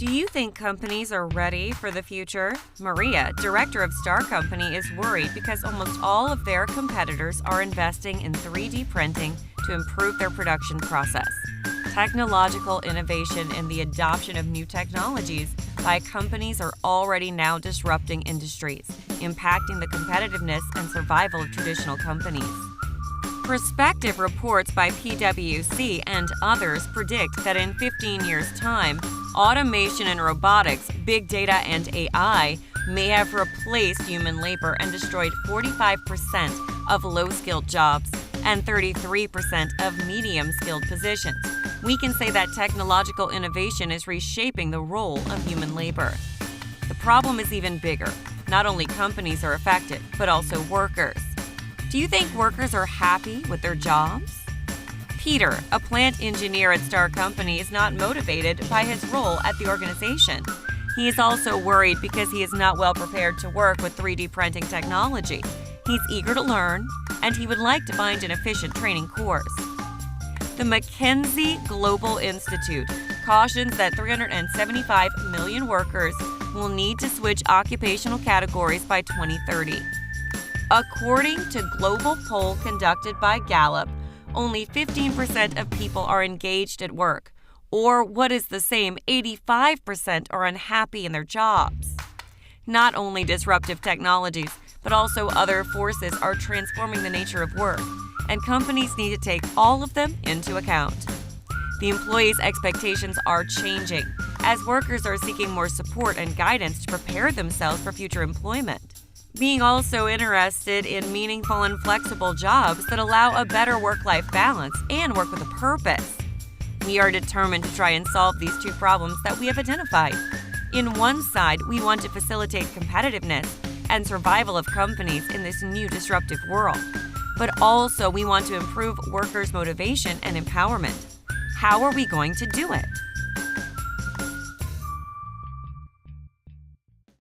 Do you think companies are ready for the future? Maria, director of Star Company, is worried because almost all of their competitors are investing in 3D printing to improve their production process. Technological innovation and the adoption of new technologies by companies are already now disrupting industries, impacting the competitiveness and survival of traditional companies. Prospective reports by PwC and others predict that in 15 years' time, automation and robotics, big data, and AI may have replaced human labor and destroyed 45% of low-skilled jobs and 33% of medium-skilled positions. We can say that technological innovation is reshaping the role of human labor. The problem is even bigger. Not only companies are affected, but also workers. Do you think workers are happy with their jobs? Peter, a plant engineer at Star Company, is not motivated by his role at the organization. He is also worried because he is not well prepared to work with 3D printing technology. He's eager to learn, and he would like to find an efficient training course. The McKinsey Global Institute cautions that 375 million workers will need to switch occupational categories by 2030. According to a global poll conducted by Gallup, only 15% of people are engaged at work, or what is the same, 85% are unhappy in their jobs. Not only disruptive technologies, but also other forces are transforming the nature of work, and companies need to take all of them into account. The employees' expectations are changing, as workers are seeking more support and guidance to prepare themselves for future employment. Being also interested in meaningful and flexible jobs that allow a better work-life balance and work with a purpose. We are determined to try and solve these two problems that we have identified. In one side, we want to facilitate competitiveness and survival of companies in this new disruptive world. But also, we want to improve workers' motivation and empowerment. How are we going to do it?